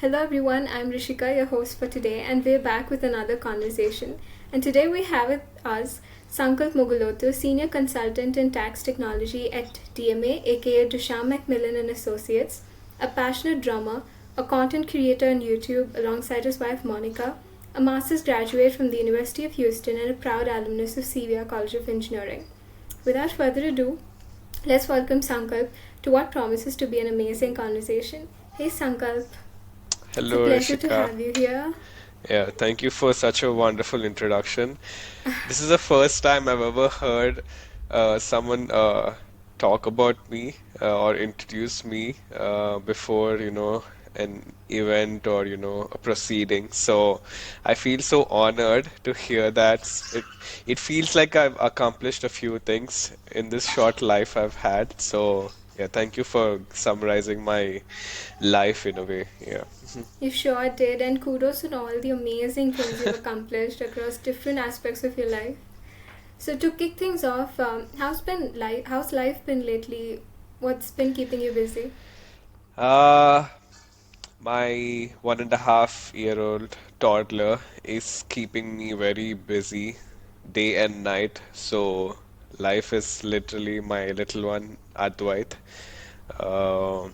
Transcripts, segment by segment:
Hello everyone, I'm Rishika, your host for today, and we're back with another conversation. And today we have with us Sankalp Mogulotu, Senior Consultant in Tax Technology at DMA, aka Dusham Macmillan and Associates, a passionate drummer, a content creator on YouTube alongside his wife Monica, a master's graduate from the University of Houston, and a proud alumnus of CVR College of Engineering. Without further ado, let's welcome Sankalp to what promises to be an amazing conversation. Hey Sankalp. It's a Hello, pleasure to Rishika. have you here. Yeah, thank you for such a wonderful introduction. This is the first time I've ever heard someone talk about me or introduce me before, an event or, a proceeding. So I feel so honored to hear that. It feels like I've accomplished a few things in this short life I've had. So yeah, thank you for summarizing my life in a way. Yeah. You sure did, and kudos on all the amazing things you've accomplished across different aspects of your life. So to kick things off, how's life been lately? What's been keeping you busy? Uh, my 1.5-year-old toddler is keeping me very busy day and night. So life is literally my little one, Advait. Uh,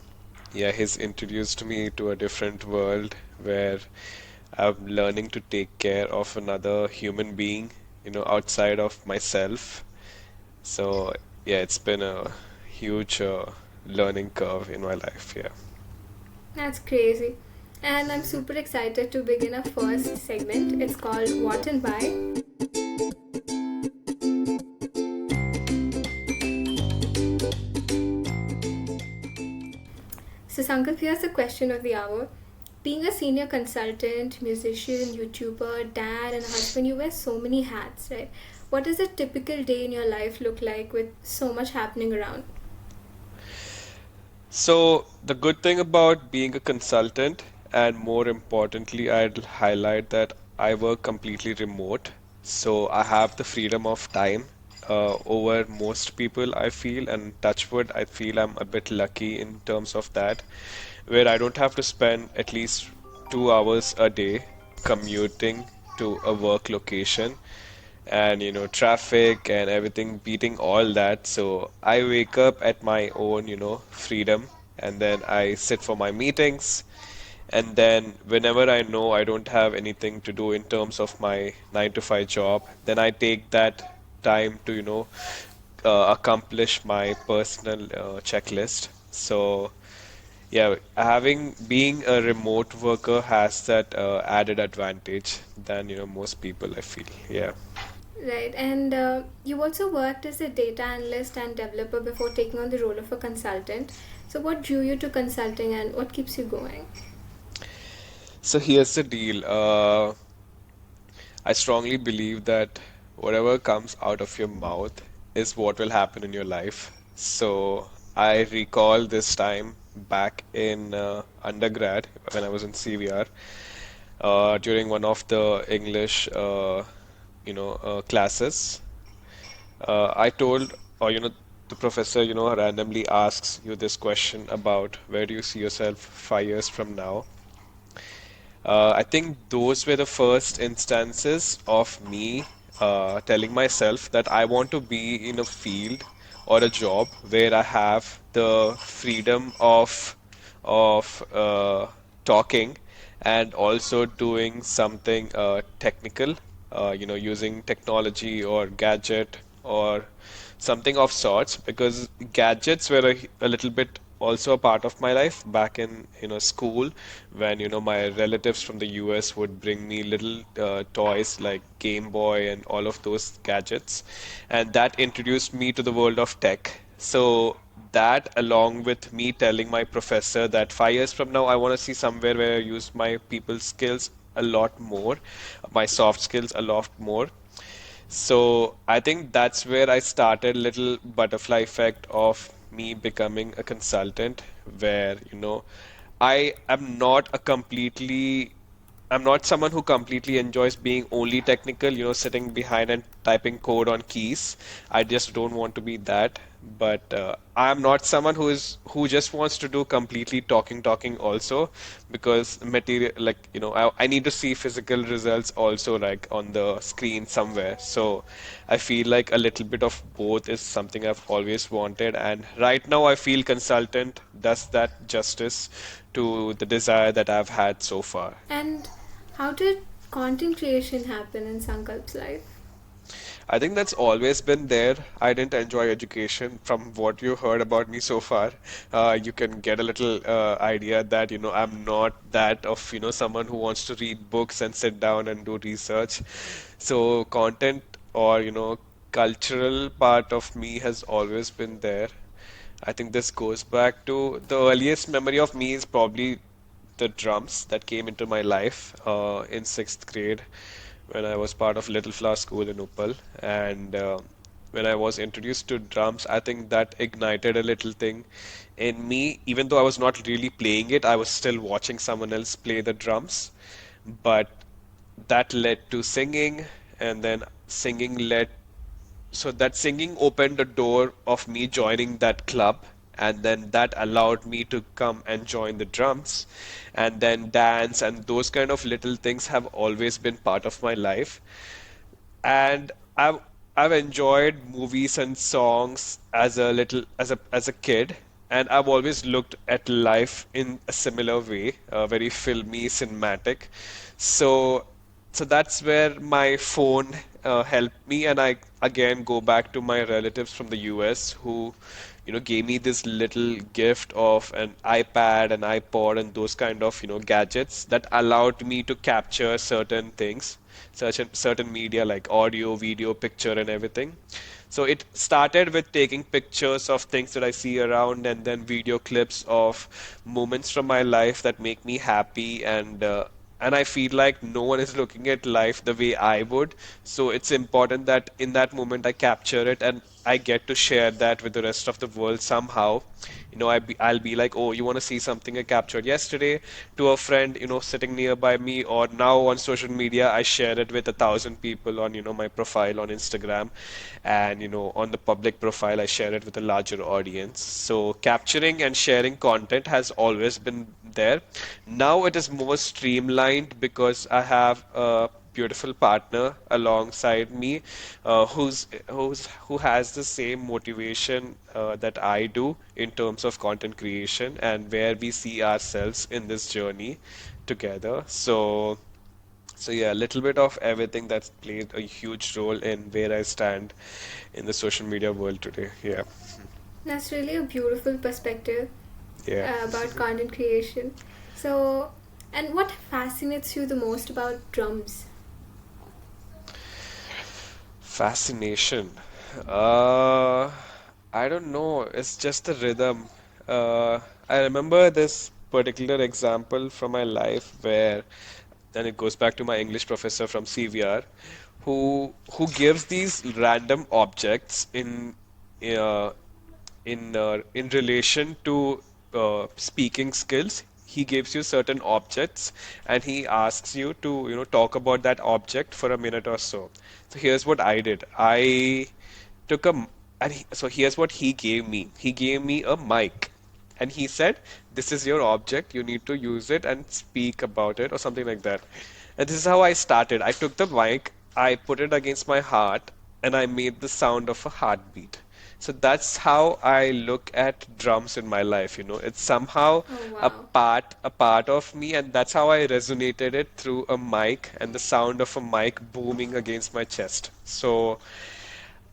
yeah, he's introduced me to a different world where I'm learning to take care of another human being, outside of myself. So yeah, it's been a huge learning curve in my life. Yeah. That's crazy. And I'm super excited to begin our first segment. It's called What and Why. So, Sankalp, here's the question of the hour. Being a senior consultant, musician, YouTuber, dad, and husband, you wear so many hats, right? What does a typical day in your life look like with so much happening around? So, the good thing about being a consultant, and more importantly, I'd highlight that I work completely remote. So, I have the freedom of time over most people, I feel, and touch wood, I feel I'm a bit lucky in terms of that, where I don't have to spend at least 2 hours a day commuting to a work location and traffic and everything beating all that. So I wake up at my own freedom, and then I sit for my meetings, and then whenever I know I don't have anything to do in terms of my 9 to 5 job, then I take that time to accomplish my personal checklist. So yeah, having being a remote worker has that added advantage than most people, I feel. Yeah. Right, and you also worked as a data analyst and developer before taking on the role of a consultant. So, what drew you to consulting and what keeps you going? So here's the deal. I strongly believe that whatever comes out of your mouth is what will happen in your life. So I recall this time back in undergrad when I was in CVR, during one of the English, classes. I told, or the professor, randomly asks you this question about where do you see yourself 5 years from now. I think those were the first instances of me telling myself that I want to be in a field or a job where I have the freedom of talking and also doing something technical, using technology or gadget or something of sorts, because gadgets were a little bit also a part of my life back in school, when my relatives from the US would bring me little toys like Game Boy and all of those gadgets, and that introduced me to the world of tech. So that, along with me telling my professor that 5 years from now I want to see somewhere where I use my people skills a lot more, my soft skills a lot more. So I think that's where I started little butterfly effect of me becoming a consultant, where I am not a completely I'm not someone who completely enjoys being only technical, sitting behind and typing code on keys. I just don't want to be that. But I'm not someone who just wants to do completely talking also, because material, like, I need to see physical results also, like on the screen somewhere. So I feel like a little bit of both is something I've always wanted, and right now I feel consultant does that justice to the desire that I've had so far. And how did content creation happen in Sankalp's life? I think that's always been there. I didn't enjoy education. From what you heard about me so far, you can get a little idea that, I'm not that of, someone who wants to read books and sit down and do research. So content or, cultural part of me has always been there. I think this goes back to the earliest memory of me is probably the drums that came into my life in sixth grade when I was part of Little Flower School in Uppal. And when I was introduced to drums, I think that ignited a little thing in me. Even though I was not really playing it, I was still watching someone else play the drums. But that led to singing, and then singing led so that singing opened the door of me joining that club, and then that allowed me to come and join the drums, and then dance, and those kind of little things have always been part of my life. And I've enjoyed movies and songs as a little as a kid, and I've always looked at life in a similar way, very filmy, cinematic. So so that's where my phone helped me, and I again go back to my relatives from the US who, gave me this little gift of an iPad, an iPod, and those kind of, gadgets that allowed me to capture certain things, certain media like audio, video, picture, and everything. So it started with taking pictures of things that I see around, and then video clips of moments from my life that make me happy, and I feel like no one is looking at life the way I would. So it's important that in that moment I capture it and I get to share that with the rest of the world somehow. I'll be like, oh, you want to see something I captured yesterday to a friend, sitting nearby me, or now on social media, I share it with 1,000 people on, my profile on Instagram, and, on the public profile, I share it with a larger audience. So capturing and sharing content has always been there. Now it is more streamlined because I have a beautiful partner alongside me, who has the same motivation that I do in terms of content creation, and where we see ourselves in this journey together. So yeah, a little bit of everything that's played a huge role in where I stand in the social media world today. Yeah, That's really a beautiful perspective yeah. about content creation. So, and what fascinates you the most about drums? Fascination. Uh, I don't know. It's just the rhythm. Uh, I remember this particular example from my life where, then it goes back to my English professor from CVR, who gives these random objects uh, in relation to speaking skills. He gives you certain objects and he asks you to, talk about that object for a minute or so. So here's what I did. I took so here's what he gave me. He gave me a mic, and he said, "This is your object. You need to use it and speak about it," or something like that. And this is how I started. I took the mic, I put it against my heart, and I made the sound of a heartbeat. So that's how I look at drums in my life, It's somehow Oh, a wow. part of me, and that's how I resonated it through a mic and the sound of a mic booming against my chest. So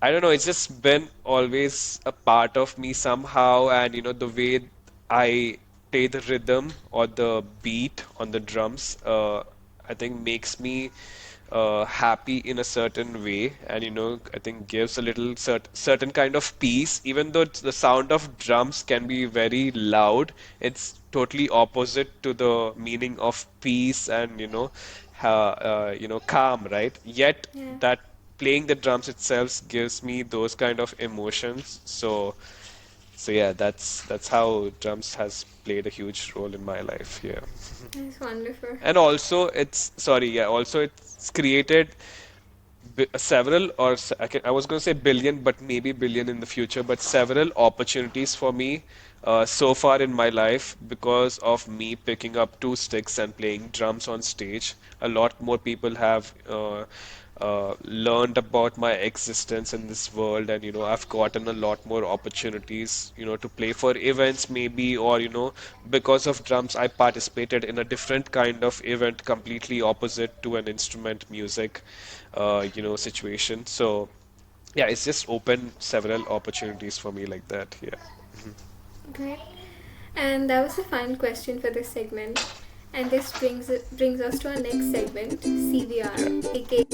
I don't know, it's just been always a part of me somehow, and the way I play the rhythm or the beat on the drums, I think makes me happy in a certain way, and I think gives a little certain kind of peace. Even though the sound of drums can be very loud, it's totally opposite to the meaning of peace and calm, right? Yet Yeah. that playing the drums itself gives me those kind of emotions. So yeah, that's how drums has played a huge role in my life. Yeah. That's wonderful. And also it's sorry, yeah, also it's created several, or I was going to say billion, but maybe billion in the future, but several opportunities for me so far in my life because of me picking up two sticks and playing drums on stage. A lot more people have learned about my existence in this world, and I've gotten a lot more opportunities, to play for events maybe, or because of drums, I participated in a different kind of event, completely opposite to an instrument music, situation. So yeah, it's just opened several opportunities for me like that. Yeah. Great. And that was the final question for this segment. And this brings us to our next segment, CVR, Yeah. aka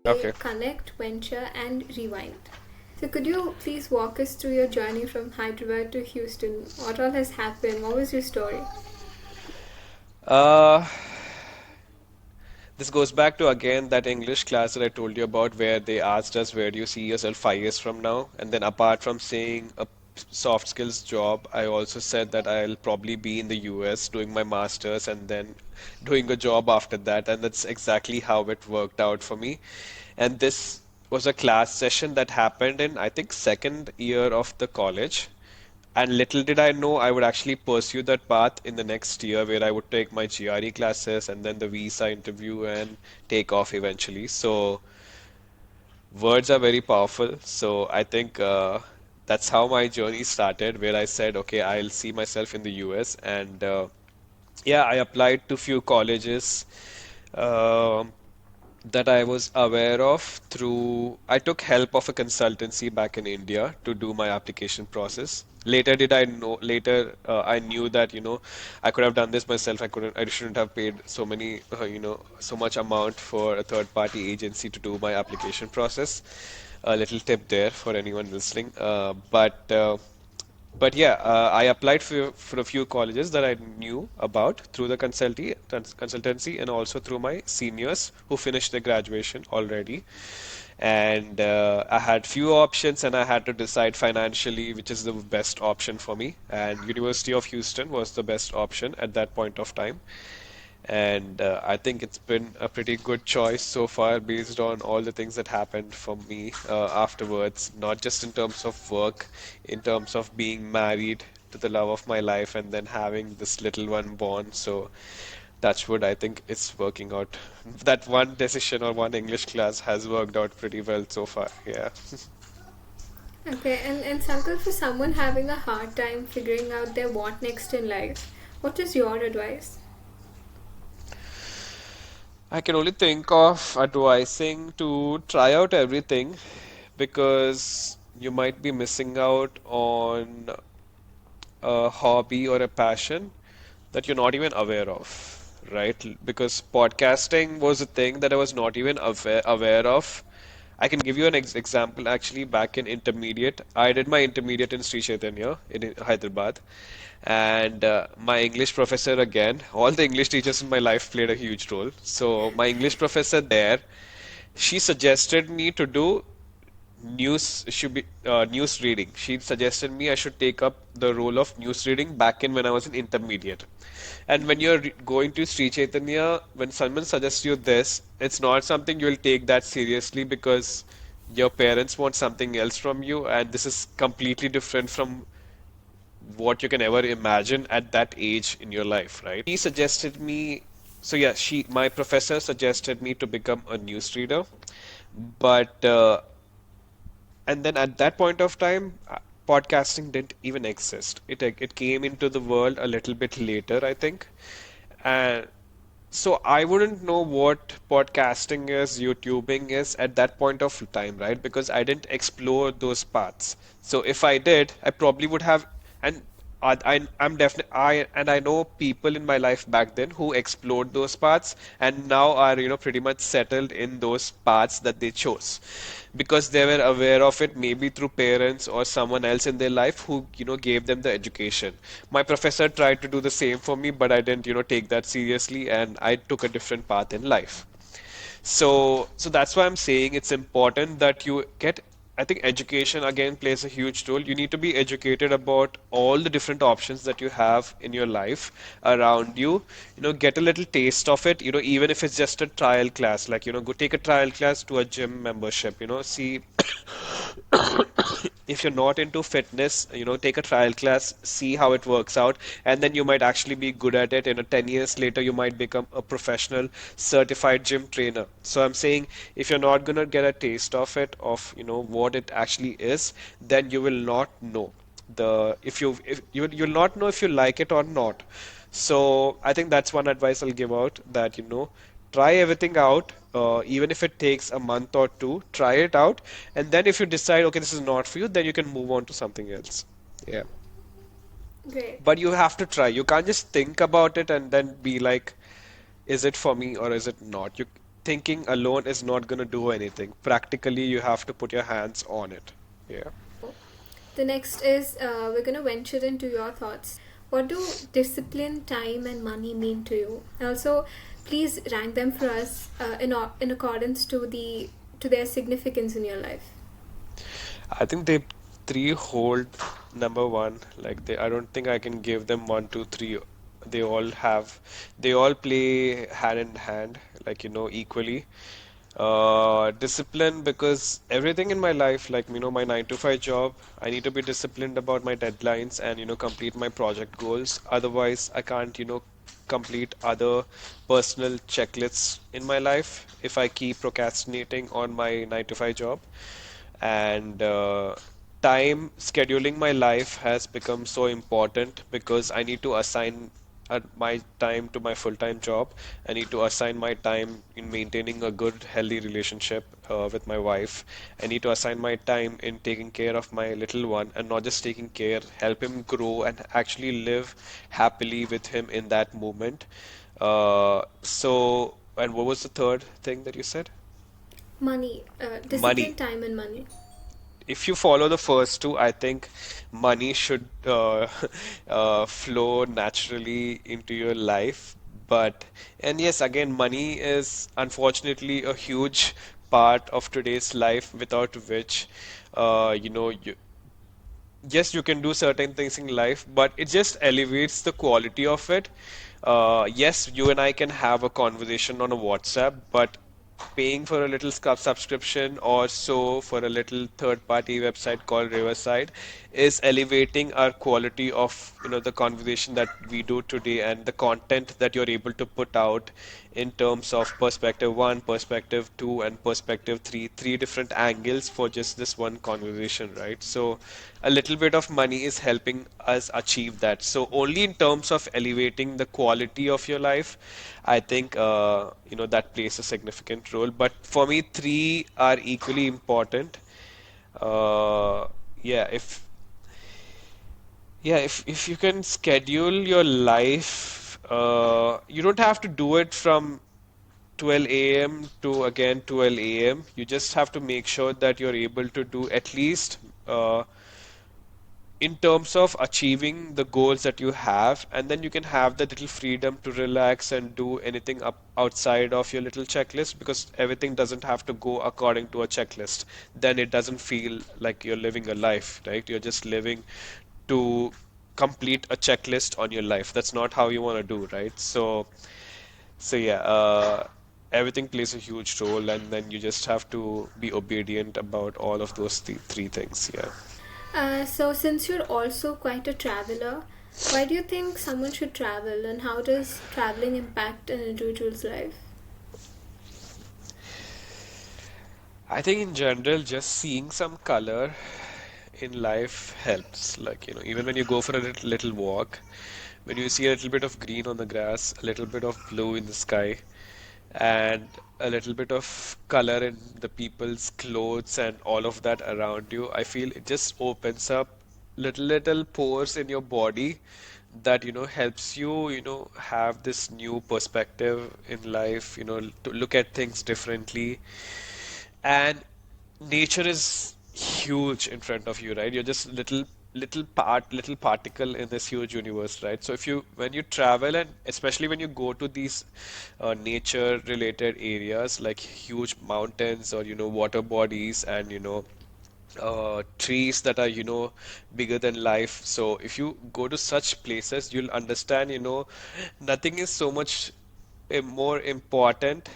Okay. Connect, Venture, and Rewind. So, could you please walk us through your journey from Hyderabad to Houston? What all has happened? What was your story? Uh, this goes back to again that English class that I told you about, where they asked us, where do you see yourself 5 years from now? And then apart from saying a soft skills job, I also said that I'll probably be in the US doing my master's and then doing a job after that. And that's exactly how it worked out for me. And this was a class session that happened in, I think, second year of the college. And little did I know I would actually pursue that path in the next year, where I would take my GRE classes and then the visa interview and take off eventually. So words are very powerful. So I think that's how my journey started, where I said, okay, I'll see myself in the US. And yeah, I applied to few colleges. Um that I was aware of through, I took help of a consultancy back in India to do my application process. Later I knew that, I could have done this myself. I shouldn't have paid so much amount for a third party agency to do my application process. A little tip there for anyone listening. But yeah, I applied for a few colleges that I knew about through the consultancy, and also through my seniors who finished their graduation already. And I had few options, and I had to decide financially which is the best option for me. And University of Houston was the best option at that point of time. And I think it's been a pretty good choice so far based on all the things that happened for me afterwards, not just in terms of work, in terms of being married to the love of my life and then having this little one born. So, touch wood, I think it's working out. That one decision or one English class has worked out pretty well so far. Yeah. Okay, and Sankalp, for someone having a hard time figuring out their what next in life, what is your advice? I can only think of advising to try out everything, because you might be missing out on a hobby or a passion that you're not even aware of, right? Because podcasting was a thing that I was not even aware of. I can give you an example. Actually, back in intermediate, I did my intermediate in Sri Chaitanya in Hyderabad, and my English professor, again, all the English teachers in my life played a huge role. So my English professor there, she suggested me to do news reading. She suggested me I should take up the role of news reading back in when I was in intermediate. And when you're going to Sri Chaitanya, when someone suggests you this, it's not something you'll take that seriously, because your parents want something else from you, and this is completely different from what you can ever imagine at that age in your life, right? He suggested me, so yeah, my professor suggested me to become a newsreader, but and then at that point of time, podcasting didn't even exist. It came into the world a little bit later, I think. And so I wouldn't know what podcasting is, YouTubing is at that point of time, right? Because I didn't explore those paths. So if I did, I probably would have, and I'm definitely, I know people in my life back then who explored those paths and now are, pretty much settled in those paths that they chose, because they were aware of it, maybe through parents or someone else in their life who, gave them the education. My professor tried to do the same for me, but I didn't, take that seriously, and I took a different path in life. So that's why I'm saying it's important that you get I think education again plays a huge role. You need to be educated about all the different options that you have in your life around you. Get a little taste of it, even if it's just a trial class, like, go take a trial class to a gym membership, see if you're not into fitness, take a trial class, see how it works out, and then you might actually be good at it. 10 years later, you might become a professional certified gym trainer. So I'm saying if you're not gonna get a taste of it, of what it actually is, then you will not know if you'll not know if you like it or not. So I think that's one advice I'll give out, that try everything out, even if it takes a month or two, try it out, and then if you decide, okay, this is not for you, then you can move on to something else. Yeah. Great. But you have to try. You can't just think about it and then be like, is it for me or is it not? You thinking alone is not going to do anything. Practically, you have to put your hands on it. Yeah. The next is we're going to venture into your thoughts. What do discipline, time, and money mean to you? And also, please rank them for us in accordance to their significance in your life. I think they three hold number one. Like I don't think I can give them one, two, three. They all have, they all play hand in hand, like equally. Discipline, because everything in my life, like my 9 to 5 job, I need to be disciplined about my deadlines and complete my project goals. Otherwise, I can't complete other personal checklists in my life if I keep procrastinating on my 9 to 5 job. And time scheduling my life has become so important because I need to assign my time to my full-time job. I need to assign my time in maintaining a good, healthy relationship with my wife. I need to assign my time in taking care of my little one, and not just taking care, help him grow and actually live happily with him in that moment. And what was the third thing that you said? Money, discipline, Money. time, and money. If you follow the first two, I think money should flow naturally into your life. And yes, again, money is unfortunately a huge part of today's life, without which, yes, you can do certain things in life, but it just elevates the quality of it. Yes, you and I can have a conversation on a WhatsApp, but paying for a little subscription or so for a little third-party website called Riverside is elevating our quality of the conversation that we do today, and the content that you're able to put out in terms of perspective one, perspective two, and perspective three different angles for just this one conversation, right? So a little bit of money is helping us achieve that. So only in terms of elevating the quality of your life, I think that plays a significant role. But for me, three are equally important. Uh, yeah, if you can schedule your life, you don't have to do it from 12 a.m. to again 12 a.m. You just have to make sure that you're able to do at least in terms of achieving the goals that you have, and then you can have the little freedom to relax and do anything up outside of your little checklist, because everything doesn't have to go according to a checklist. Then it doesn't feel like you're living a life, right? You're just living to complete a checklist on your life. That's not how you want to do, right? So yeah, everything plays a huge role, and then you just have to be obedient about all of those three things. Yeah. So, since you're also quite a traveler, why do you think someone should travel, and how does traveling impact an individual's life? I think in general, just seeing some color in life helps. Like, even when you go for a little walk, when you see a little bit of green on the grass, a little bit of blue in the sky, and a little bit of color in the people's clothes and all of that around you, I feel it just opens up little pores in your body that helps you have this new perspective in life, to look at things differently. And nature is huge in front of you, right? You're just little particle in this huge universe, right? So if you when you travel, and especially when you go to these nature related areas like huge mountains or water bodies, and trees that are, bigger than life. So if you go to such places, you'll understand, nothing is so much more important.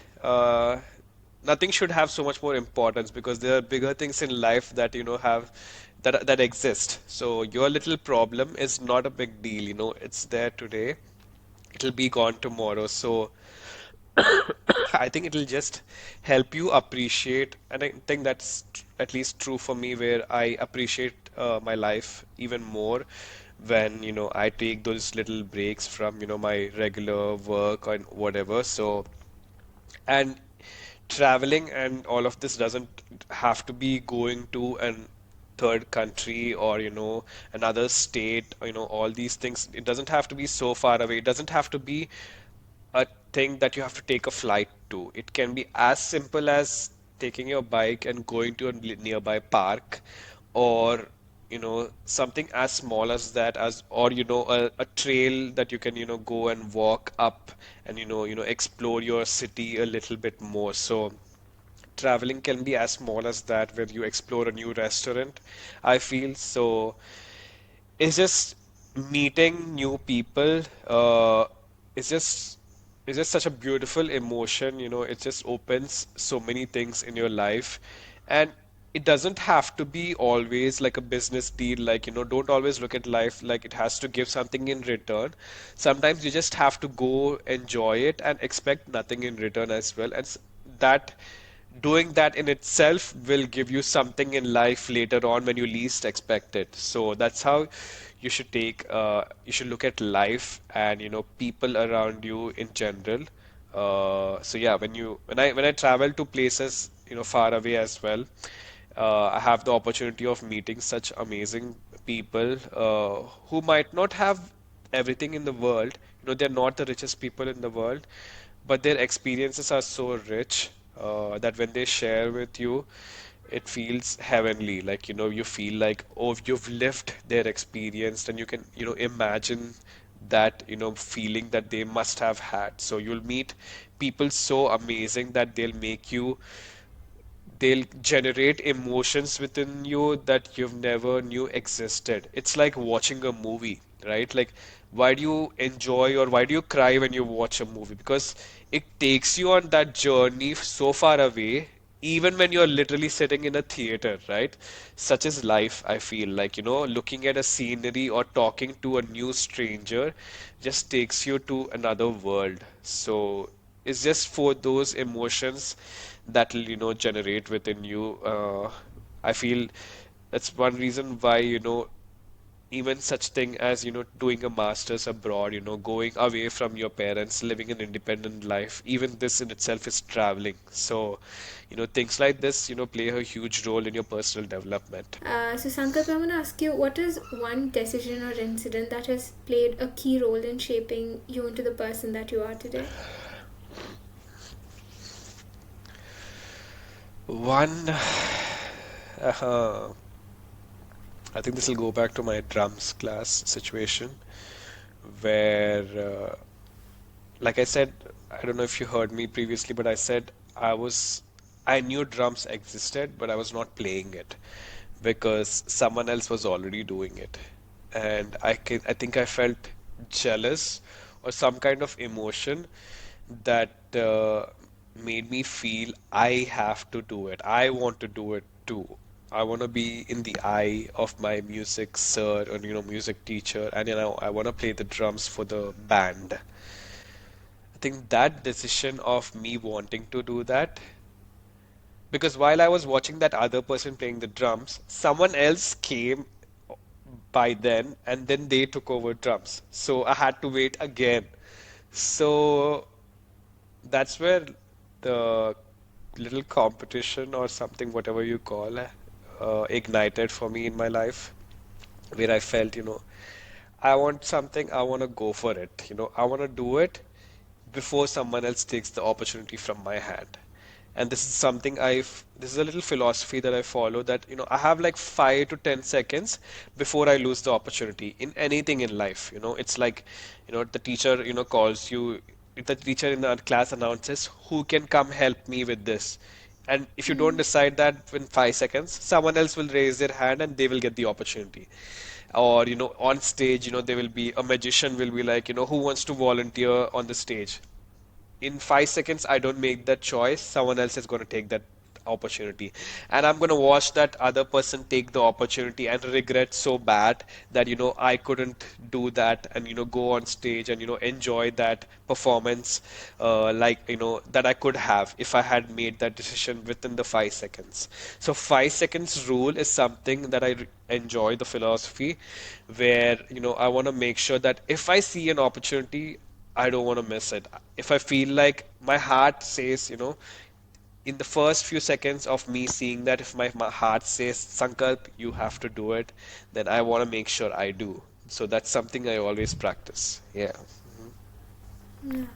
Nothing should have so much more importance because there are bigger things in life that, have that exist. So your little problem is not a big deal, it's there today. It'll be gone tomorrow. So I think it'll just help you appreciate, and I think that's at least true for me, where I appreciate my life even more when, I take those little breaks from, my regular work and whatever. So, and traveling and all of this doesn't have to be going to an third country or, another state, all these things. It doesn't have to be so far away. It doesn't have to be a thing that you have to take a flight to. It can be as simple as taking your bike and going to a nearby park, or something as small as that, as or a trail that you can go and walk up and explore your city a little bit more. So traveling can be as small as that, where you explore a new restaurant, I feel. So it's just meeting new people. It's just it's just such a beautiful emotion, it just opens so many things in your life. And it doesn't have to be always like a business deal, like, don't always look at life like it has to give something in return. Sometimes you just have to go enjoy it and expect nothing in return as well. And that doing that in itself will give you something in life later on when you least expect it. So that's how you should look at life and people around you in general. So yeah, when I travel to places far away as well, I have the opportunity of meeting such amazing people who might not have everything in the world. They're not the richest people in the world, but their experiences are so rich that when they share with you, it feels heavenly. Like, you feel like, oh, you've lived their experience, and you can, imagine that, feeling that they must have had. So you'll meet people so amazing that they'll generate emotions within you that you've never knew existed. It's like watching a movie, right? Like, why do you enjoy or why do you cry when you watch a movie? Because it takes you on that journey so far away, even when you're literally sitting in a theater, right? Such is life, I feel like, looking at a scenery or talking to a new stranger just takes you to another world. So it's just for those emotions that will, generate within you. I feel that's one reason why, even such thing as, doing a master's abroad, going away from your parents, living an independent life, even this in itself is traveling. So, things like this, play a huge role in your personal development. So, Sankalp, I want to ask you, what is one decision or incident that has played a key role in shaping you into the person that you are today? One, uh, I think this will go back to my drums class situation where, like I said, I don't know if you heard me previously, but I said I knew drums existed, but I was not playing it because someone else was already doing it. And I think I felt jealous or some kind of emotion that made me feel I have to do it. I want to do it too. I want to be in the eye of my music sir or music teacher, and I want to play the drums for the band. I think that decision of me wanting to do that, because while I was watching that other person playing the drums, someone else came by then and then they took over drums. So I had to wait again. So that's where the little competition or something, whatever you call, ignited for me in my life, where I felt, I want something, I want to go for it. I want to do it before someone else takes the opportunity from my hand. And this is a little philosophy that I follow, that, I have like 5 to 10 seconds before I lose the opportunity in anything in life. It's like, the teacher, calls you, the teacher in the class announces, who can come help me with this? And if you don't Mm. decide that in 5 seconds, someone else will raise their hand and they will get the opportunity. Or, on stage, there will be a magician will be like, who wants to volunteer on the stage? In 5 seconds, I don't make that choice, someone else is going to take that opportunity. And I'm going to watch that other person take the opportunity and regret so bad that, I couldn't do that and, go on stage and, enjoy that performance, like, that I could have if I had made that decision within the 5 seconds. So 5 seconds rule is something that enjoy the philosophy where, I want to make sure that if I see an opportunity, I don't want to miss it. If I feel like my heart says, in the first few seconds of me seeing that, if my heart says, Sankalp, you have to do it, then I want to make sure I do. So that's something I always practice. Yeah. Yeah.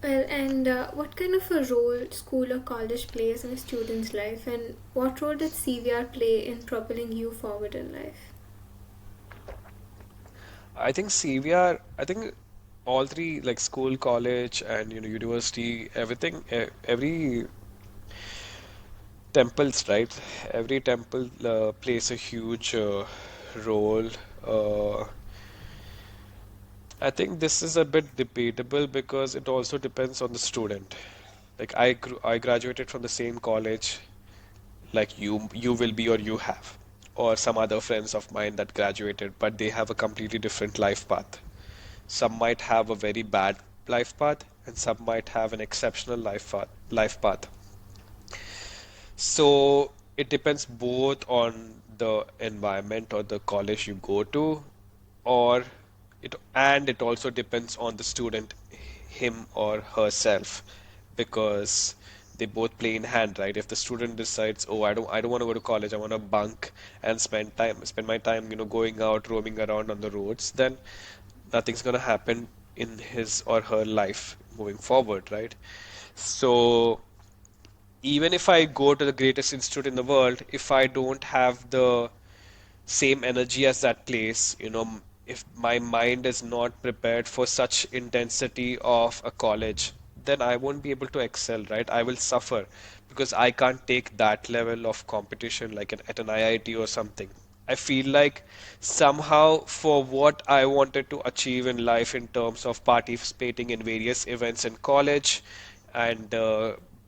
Well, and what kind of a role school or college plays in a student's life, and what role did CVR play in propelling you forward in life? I think CVR, I think all three, like school, college, and university, everything, every temples, right? Every temple plays a huge role. I think this is a bit debatable because it also depends on the student. Like I graduated from the same college like you will be or you have, or some other friends of mine that graduated, but they have a completely different life path. Some might have a very bad life path, and some might have an exceptional life path. So it depends both on the environment or the college you go to, or it also depends on the student, him or herself, because they both play in hand, right? If the student decides, oh, I don't want to go to college, I want to bunk and spend my time, going out, roaming around on the roads, then nothing's gonna happen in his or her life moving forward, right? So even if I go to the greatest institute in the world, if I don't have the same energy as that place, if my mind is not prepared for such intensity of a college, then I won't be able to excel, right? I will suffer because I can't take that level of competition like at an IIT or something. I feel like somehow for what I wanted to achieve in life in terms of participating in various events in college and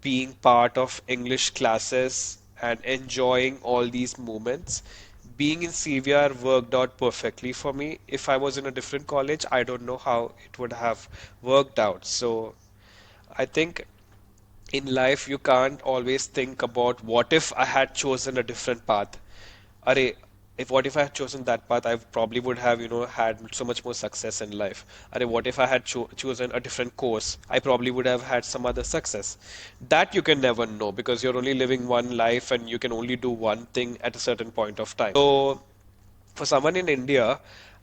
being part of English classes and enjoying all these moments, being in CVR worked out perfectly for me. If I was in a different college, I don't know how it would have worked out. So I think in life you can't always think about what if I had chosen a different path. Array, if what if I had chosen that path, I probably would have, had so much more success in life. Array, what if I had chosen a different course? I probably would have had some other success. That you can never know because you're only living one life and you can only do one thing at a certain point of time. So for someone in India,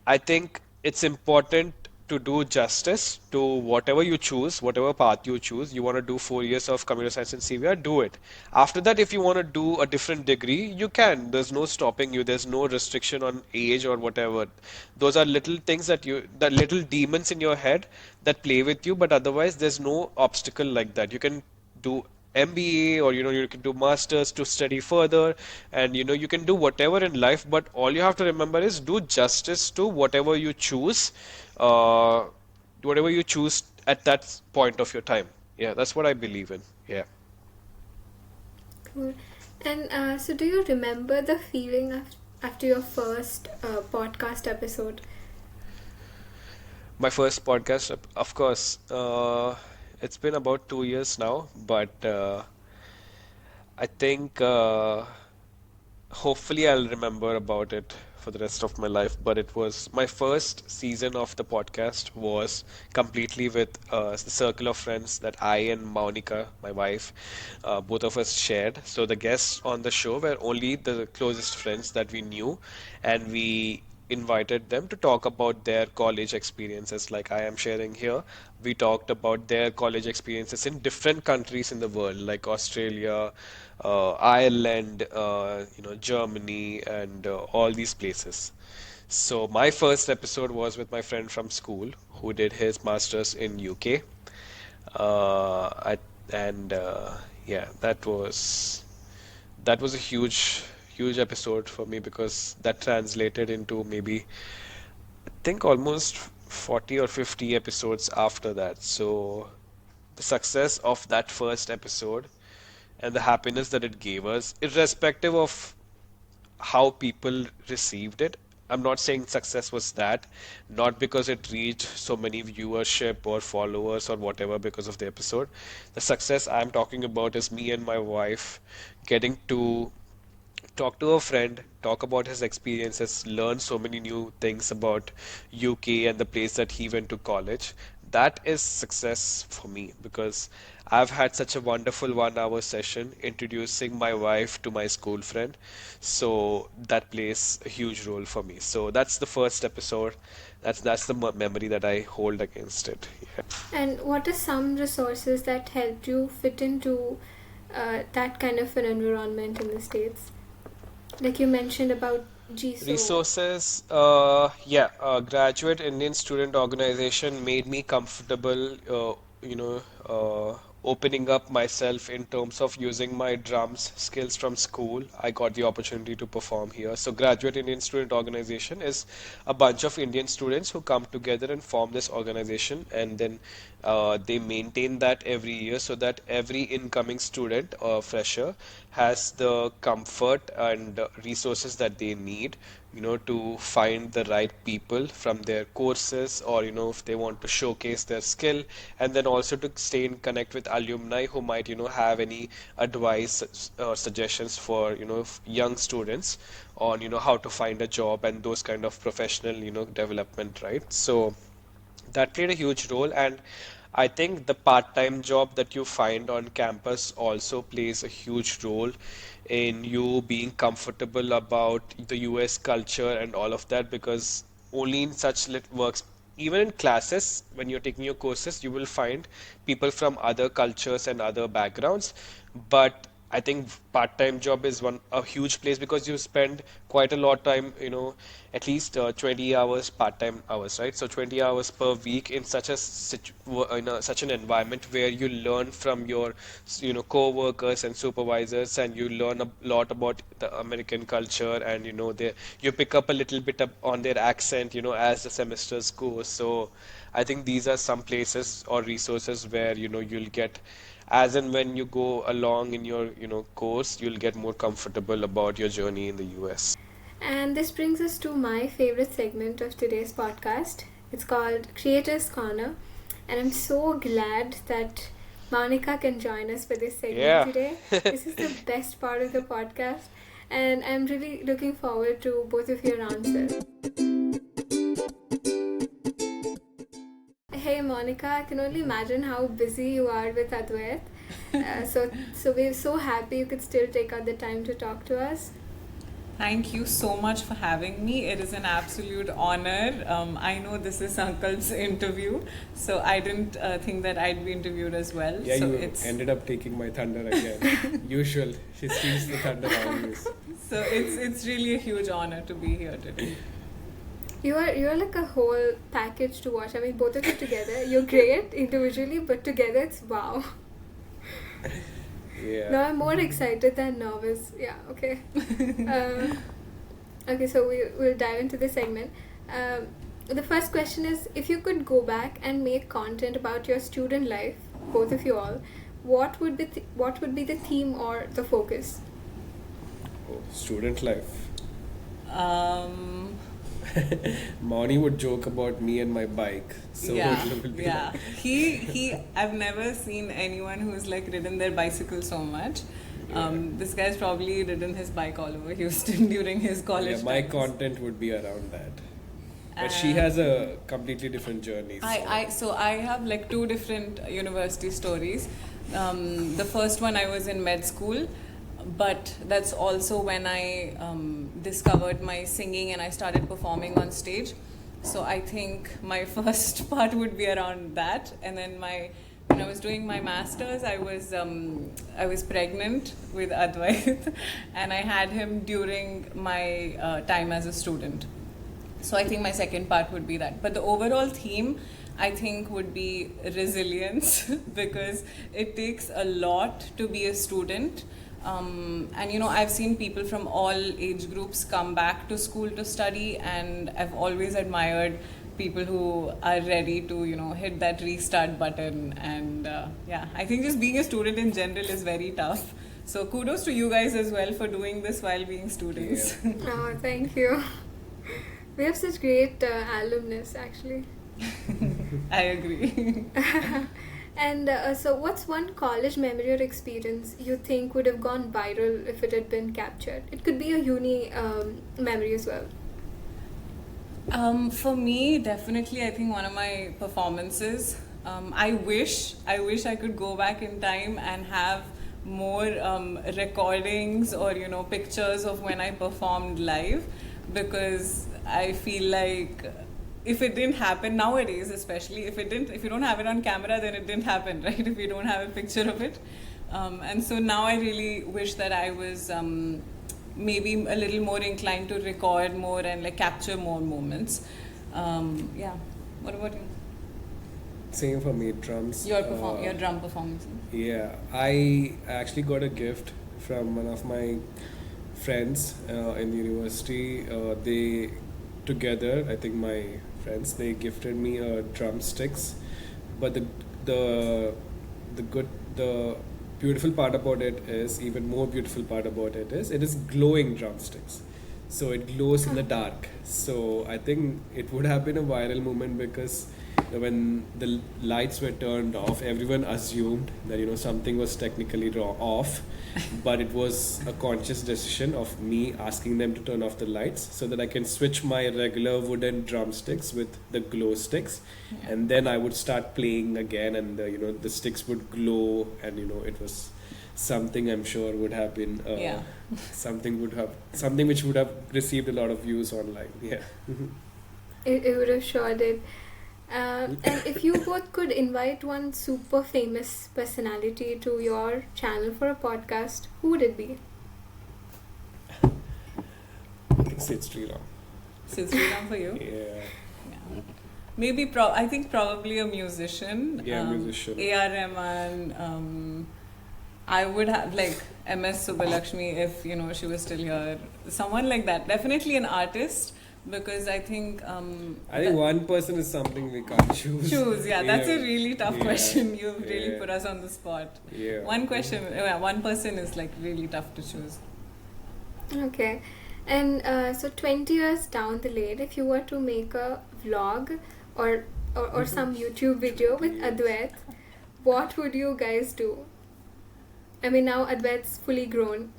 I think it's important to do justice to whatever you choose, whatever path you choose. You want to do 4 years of computer science in CVR, do it. After that, if you want to do a different degree, you can. There's no stopping you. There's no restriction on age or whatever. Those are little things that little demons in your head that play with you, but otherwise, there's no obstacle like that. You can do MBA or you can do masters to study further and you can do whatever in life, but all you have to remember is do justice to uh whatever you choose at that point of your time. Yeah, that's what I believe in. Yeah. Cool. And so, do you remember the feeling after your first podcast episode? My first podcast, of course, it's been about 2 years now, but I think hopefully I'll remember about it for the rest of my life. But it was my first season of the podcast was completely with the circle of friends that I and Monica, my wife, both of us shared. So the guests on the show were only the closest friends that we knew, and we invited them to talk about their college experiences like I am sharing here. We talked about their college experiences in different countries in the world like Australia, Ireland, Germany, and all these places. So my first episode was with my friend from school who did his master's in UK. I, and Yeah, that was a huge episode for me because that translated into maybe I think almost 40 or 50 episodes after that. So the success of that first episode and the happiness that it gave us, irrespective of how people received it. I'm not saying success was that, not because it reached so many viewership or followers or whatever because of the episode. The success I'm talking about is me and my wife getting to talk to a friend, talk about his experiences, learn so many new things about UK and the place that he went to college. That is success for me because I've had such a wonderful 1 hour session introducing my wife to my school friend. So that plays a huge role for me. So that's the first episode. That's the memory that I hold against it. Yeah. And what are some resources that helped you fit into that kind of an environment in the States? Like you mentioned about GSO. Resources, yeah, Graduate Indian Student Organization made me comfortable, opening up myself in terms of using my drums skills from school. I got the opportunity to perform here. So, Graduate Indian Student Organization is a bunch of Indian students who come together and form this organization, and then they maintain that every year so that every incoming student or fresher has the comfort and resources that they need, to find the right people from their courses, or if they want to showcase their skill, and then also to stay in connect with alumni who might have any advice or suggestions for young students on how to find a job and those kind of professional development, right? So that played a huge role, and I think the part-time job that you find on campus also plays a huge role in you being comfortable about the US culture and all of that, because only in such lit works, even in classes, when you're taking your courses, you will find people from other cultures and other backgrounds. But I think part-time job is one a huge place because you spend quite a lot of time, at least 20 hours part-time hours, right? So 20 hours per week in such an environment where you learn from your co-workers and supervisors, and you learn a lot about the American culture, and you pick up a little bit on their accent, as the semesters go. So I think these are some places or resources where you'll get, as and when you go along in your course, you'll get more comfortable about your journey in the US. And this brings us to my favorite segment of today's podcast. It's called Creators Corner. And I'm so glad that Monica can join us for this segment Yeah. today. This is the best part of the podcast. And I'm really looking forward to both of your answers. Hey Monica, I can only imagine how busy you are with Advait. So we're so happy you could still take out the time to talk to us. Thank you so much for having me. It is an absolute honor. I know this is Sankalp's interview, so I didn't think that I'd be interviewed as well. Yeah, so you ended up taking my thunder again. Usual. She steals the thunder always. So it's really a huge honor to be here today. You're like a whole package to watch. I mean, both of you together, you're great individually, but together it's wow. Yeah. Now I'm more excited than nervous. Yeah, okay. Okay, so we'll dive into the segment. The first question is, if you could go back and make content about your student life, both of you all, what would be the theme or the focus? Oh, student life. Um, Moni would joke about me and my bike. So yeah, it will be yeah. like, He. I've never seen anyone who's like ridden their bicycle so much. This guy's probably ridden his bike all over Houston during his college yeah, my times. content would be around that. But she has a completely different journey. So I have like two different university stories. The first one, I was in med school, but that's also when I discovered my singing and I started performing on stage. So I think my first part would be around that. And then when I was doing my masters, I was pregnant with Advait, and I had him during my time as a student. So I think my second part would be that. But the overall theme, I think would be resilience because it takes a lot to be a student. And I've seen people from all age groups come back to school to study, and I've always admired people who are ready to hit that restart button. And I think just being a student in general is very tough. So kudos to you guys as well for doing this while being students. Yeah. Oh, thank you. We have such great alumnus, actually. I agree. And so what's one college memory or experience you think would have gone viral if it had been captured? It could be a uni memory as well. For me, definitely, I think one of my performances. I wish I could go back in time and have more recordings or pictures of when I performed live, because I feel like if it didn't happen nowadays, especially if you don't have it on camera, then it didn't happen, right? If you don't have a picture of it, and so now I really wish that I was maybe a little more inclined to record more and like capture more moments. What about you? Same for me, drums. Your drum performance. Yeah, I actually got a gift from one of my friends in university. They together, I think my friends, they gifted me drumsticks. But the beautiful part about it is, even more beautiful part about it is glowing drumsticks. So it glows in the dark. So I think it would have been a viral moment because when the lights were turned off, everyone assumed that something was technically off, but it was a conscious decision of me asking them to turn off the lights so that I can switch my regular wooden drumsticks with the glow sticks, and then I would start playing again, and the sticks would glow, and it was something I'm sure would have been something which would have received a lot of views online. Yeah. It would have sure did. And if you both could invite one super famous personality to your channel for a podcast, who would it be? I think Sid Sriram. Sid Sriram for you? Yeah. Maybe I think probably a musician. Yeah, musician. A.R. Rahman. I would have like MS Subbulakshmi if she was still here. Someone like that. Definitely an artist. Because I think one person is something we can't choose. That's a really tough question. You've really put us on the spot. One person is like really tough to choose. Okay. And so 20 years down the lane, if you were to make a vlog or some YouTube video with Advait, what would you guys do? I mean, now Advait's fully grown.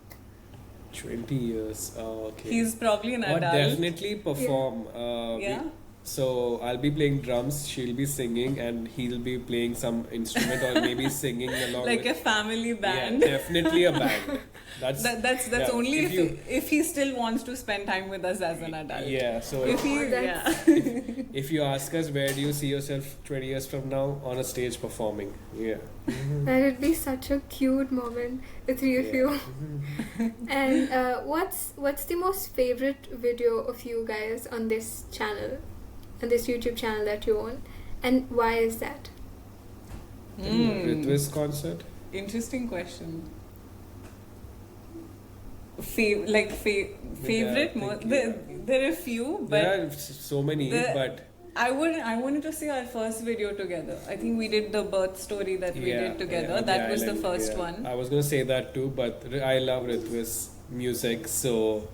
20 years. Okay. He's probably an adult. Definitely perform. So I'll be playing drums, she'll be singing, and he'll be playing some instrument or maybe singing along. Like a family band. Yeah, definitely a band. That's only if he still wants to spend time with us as an adult. Yeah. So if you ask us, where do you see yourself 20 years from now? On a stage performing. Yeah. That would be such a cute moment, the three of you. And what's the most favorite video of you guys on this channel, on this YouTube channel that you own, and why is that? Ritwis concert. Interesting question. Favorite? There are a few, but there are so many, but I wanted to say our first video together. I think we did the birth story that we did together. That was the first one. I was going to say that too, but I love Ritwis music, so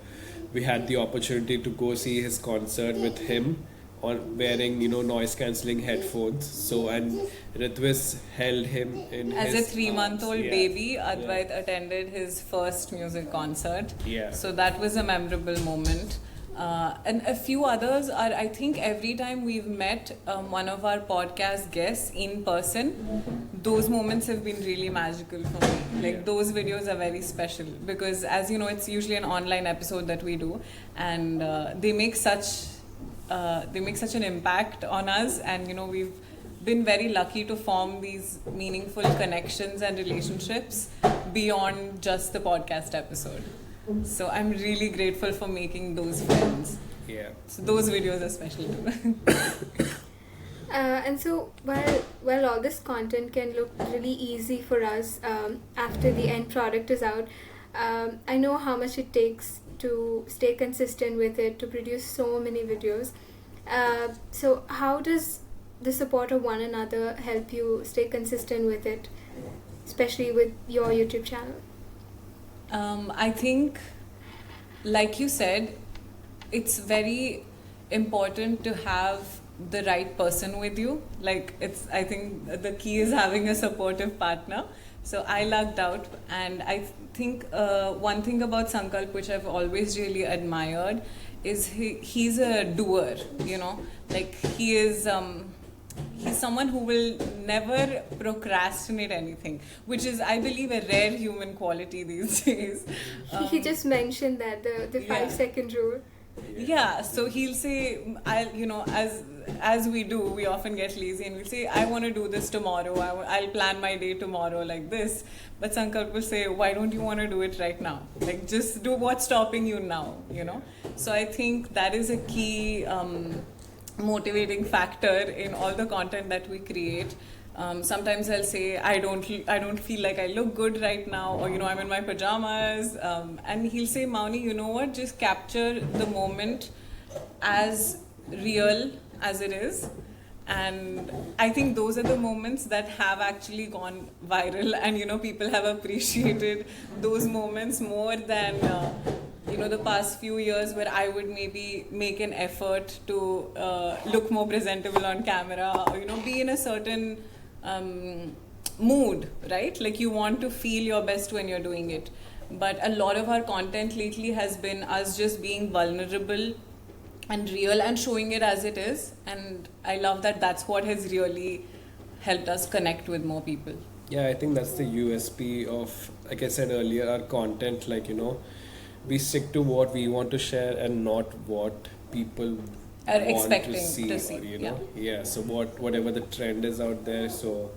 we had the opportunity to go see his concert with him on wearing noise cancelling headphones. So, and Ritwis held him in as his a 3-month-old arms. baby. Advait attended his first music concert. Yeah. So that was a memorable moment. And a few others are, I think every time we've met one of our podcast guests in person, those moments have been really magical for me. Those videos are very special because, as you know, it's usually an online episode that we do, and they make such an impact on us, and we've been very lucky to form these meaningful connections and relationships beyond just the podcast episode. So I'm really grateful for making those friends. Yeah. So those videos are special too. And so while all this content can look really easy for us after the end product is out, I know how much it takes to stay consistent with it, to produce so many videos. So how does the support of one another help you stay consistent with it, especially with your YouTube channel? I think, like you said, it's very important to have the right person with you. I think the key is having a supportive partner. So I lucked out, and I think one thing about Sankalp, which I've always really admired, is he's a doer. He is. He's someone who will never procrastinate anything, which is, I believe, a rare human quality these days. He just mentioned that the 5-second rule. Yeah, so he'll say, as we do, we often get lazy and we'll say, I want to do this tomorrow, I'll plan my day tomorrow like this. But Sankalp will say, why don't you want to do it right now? Just do what's stopping you now, So I think that is a key motivating factor in all the content that we create. Sometimes I'll say I don't feel like I look good right now, or I'm in my pajamas, and he'll say, Mauni, you know what, just capture the moment as real as it is. And I think those are the moments that have actually gone viral, and people have appreciated those moments more than the past few years, where I would maybe make an effort to look more presentable on camera, or be in a certain mood, right? You want to feel your best when you're doing it. But a lot of our content lately has been us just being vulnerable and real and showing it as it is. And I love that that's what has really helped us connect with more people. Yeah, I think that's the USP of, like I said earlier, our content. We stick to what we want to share and not what people are want expecting to see. Or, so whatever the trend is out there. So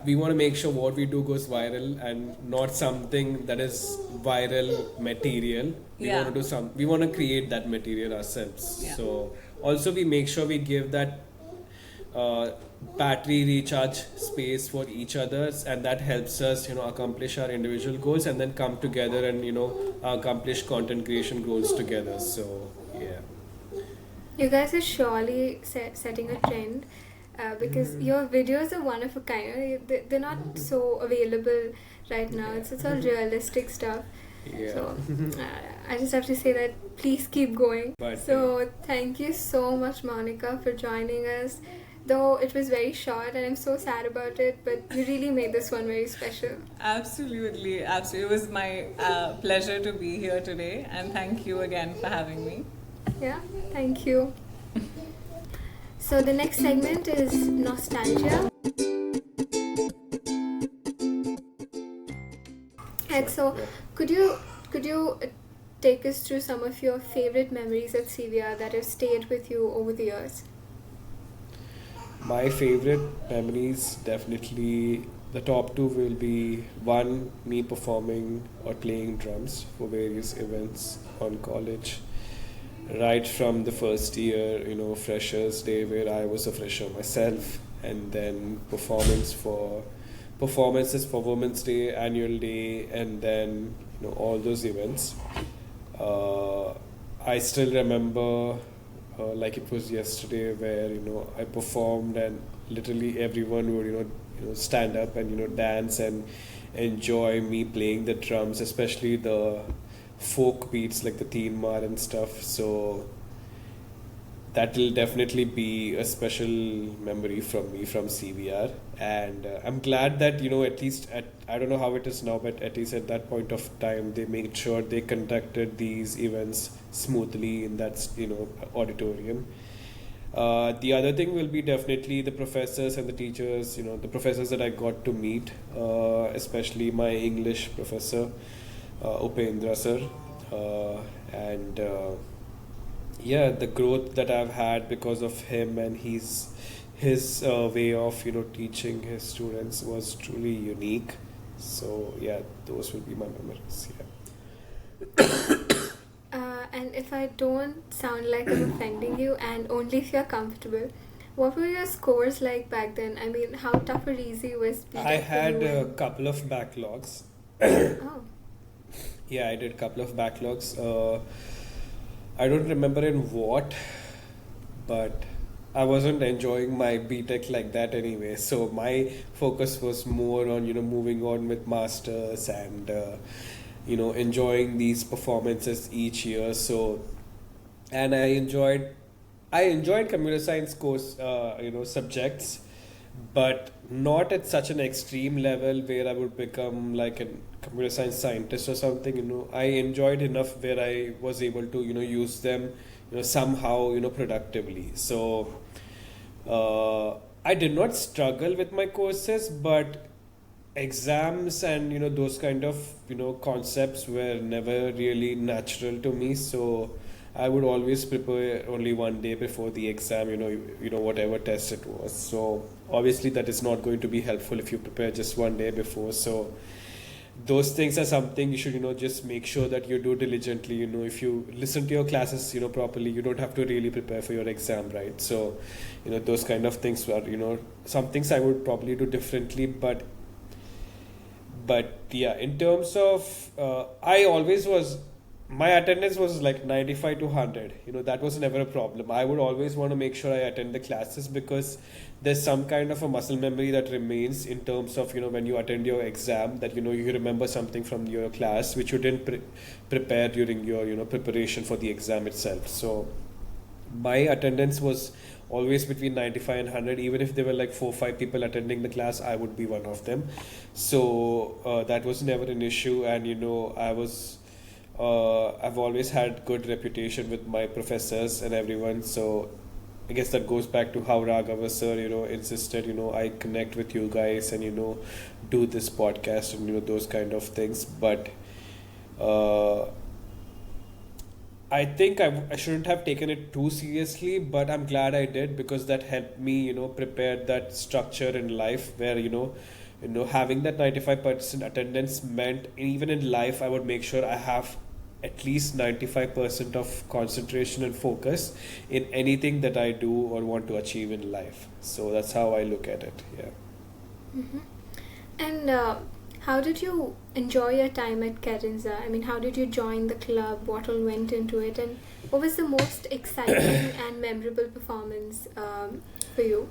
we want to make sure what we do goes viral and not something that is viral material. We want to create that material ourselves. Yeah. So also we make sure we give that battery recharge space for each other's, and that helps us accomplish our individual goals and then come together and accomplish content creation goals together. So you guys are surely setting a trend, because your videos are one of a kind. They're not so available right now. It's all realistic stuff. So I just have to say that please keep going. So thank you so much, Monica, for joining us. Though it was very short and I'm so sad about it, but you really made this one very special. Absolutely. It was my pleasure to be here today, and thank you again for having me. Yeah, thank you. So the next segment is nostalgia. And so could you take us through some of your favorite memories at CVR that have stayed with you over the years? My favorite memories, definitely the top two will be one, me performing or playing drums for various events on college. Right from the first year, Freshers Day, where I was a fresher myself, and then performances for Women's Day, Annual Day, and then all those events. I still remember like it was yesterday, where I performed and literally everyone would stand up and dance and enjoy me playing the drums, especially the folk beats like the Teen Mar and stuff. So that will definitely be a special memory from me from CVR, and I'm glad that at least I don't know how it is now, but at least at that point of time they made sure they conducted these events smoothly in that auditorium. The other thing will be definitely the professors and the teachers, the professors that I got to meet, especially my English professor, Upendra sir, and the growth that I've had because of him and his way of teaching his students was truly unique. So those will be my memories. And if I don't sound like I'm offending you, and only if you're comfortable, What were your scores like back then? I mean, how tough or easy was B.Tech I for had you? a couple of backlogs. Oh, Yeah, I did a couple of backlogs. I don't remember in what, but I wasn't enjoying my BTech like that anyway. So my focus was more on moving on with masters and enjoying these performances each year. So and I enjoyed computer science course subjects, but not at such an extreme level where I would become like a computer science scientist or something. I enjoyed enough where I was able to use them somehow productively. So I did not struggle with my courses, but exams and those kind of concepts were never really natural to me. So I would always prepare only one day before the exam, whatever test it was. So obviously that is not going to be helpful if you prepare just one day before. So those things are something you should just make sure that you do diligently. If you listen to your classes properly, you don't have to really prepare for your exam, right? So those kind of things were some things I would probably do differently, but yeah, in terms of I always was, my attendance was like 95 to 100. That was never a problem. I would always want to make sure I attend the classes, because there's some kind of a muscle memory that remains in terms of when you attend your exam, that you remember something from your class which you didn't prepare during your preparation for the exam itself. So my attendance was always between 95 and 100. Even if there were like 4 or 5 people attending the class, I would be one of them. So that was never an issue. And I've always had good reputation with my professors and everyone. So I guess that goes back to how Raghava sir insisted I connect with you guys and do this podcast and those kind of things. But I think I shouldn't have taken it too seriously, but I'm glad I did, because that helped me prepare that structure in life where having that 95% attendance meant even in life I would make sure I have at least 95% of concentration and focus in anything that I do or want to achieve in life. So that's how I look at it. Yeah. mm-hmm. And how did you enjoy your time at Cadenza? I mean, how did you join the club? What all went into it? And what was the most exciting and memorable performance for you?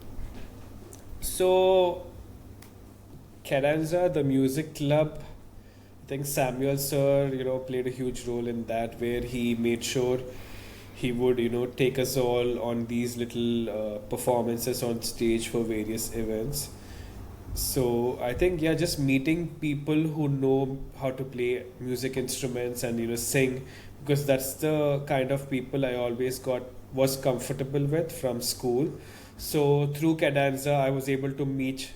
So Cadenza, the music club, I think Samuel sir, played a huge role in that, where he made sure he would, take us all on these little performances on stage for various events. So I think, yeah, just meeting people who know how to play music instruments and sing, because that's the kind of people I always was comfortable with from school. So through Cadenza, I was able to meet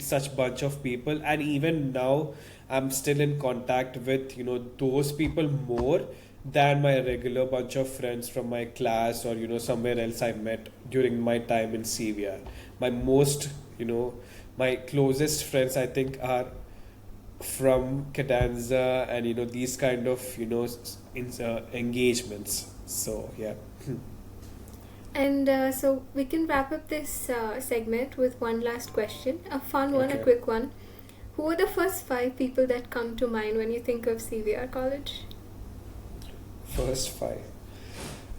such bunch of people, and even now I'm still in contact with those people more than my regular bunch of friends from my class or somewhere else I met during my time in CVR. My most my closest friends I think are from Cadenza and these kind of engagements. So yeah. And so we can wrap up this segment with one last question, a fun one, a Okay. quick one. Who are the first 5 people that come to mind when you think of CVR College? First 5.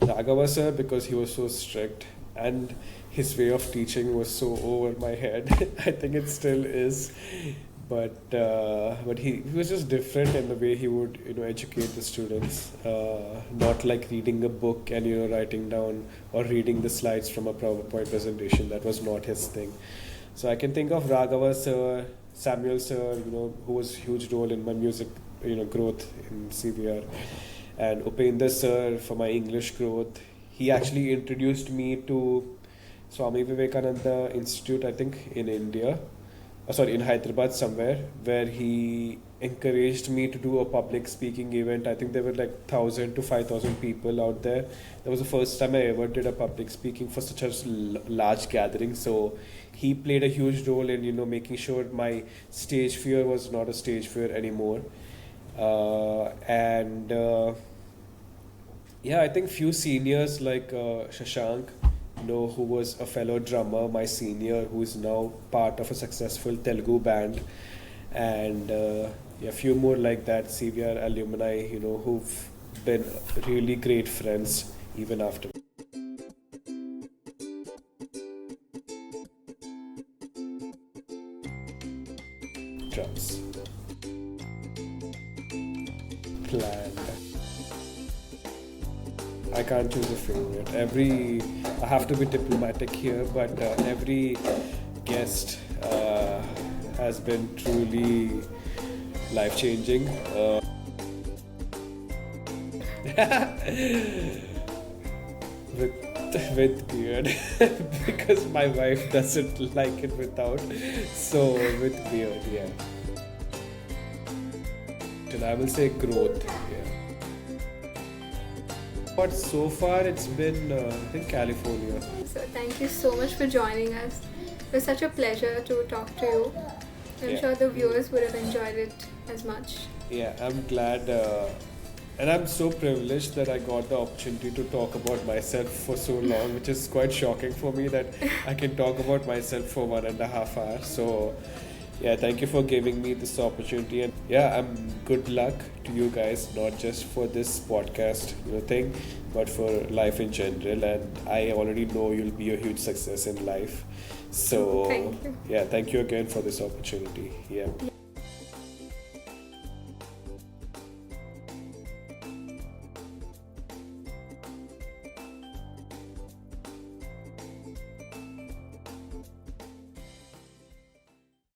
Raghava sir, because he was so strict and his way of teaching was so over my head. I think it still is, but he was just different in the way he would educate the students. Not like reading a book and writing down or reading the slides from a PowerPoint presentation. That was not his thing. So I can think of Raghava sir, Samuel sir, who was a huge role in my music growth in CVR, and Upendra sir for my English growth. He actually introduced me to Swami Vivekananda Institute, I think in India, in Hyderabad somewhere, where he encouraged me to do a public speaking event. I think there were like 1,000 to 5,000 people out there. That was the first time I ever did a public speaking for such a large gathering. So he played a huge role in making sure my stage fear was not a stage fear anymore. Yeah, I think few seniors like Shashank, who was a fellow drummer, my senior, who is now part of a successful Telugu band, and a few more like that, CVR alumni, who've been really great friends even after. Drums. Planned. I can't choose a favorite. I have to be diplomatic here, but every guest has been truly life-changing. With beard, because my wife doesn't like it without. So with beard, yeah. And I will say growth, yeah. But so far it's been in California. So thank you so much for joining us. It was such a pleasure to talk to you. I'm sure the viewers would have enjoyed it as much. Yeah, I'm glad and I'm so privileged that I got the opportunity to talk about myself for so long, which is quite shocking for me that I can talk about myself for 1.5 hours. So yeah, thank you for giving me this opportunity, and I'm good luck to you guys, not just for this podcast thing, but for life in general, and I already know you'll be a huge success in life. So thank you. Thank you again for this opportunity.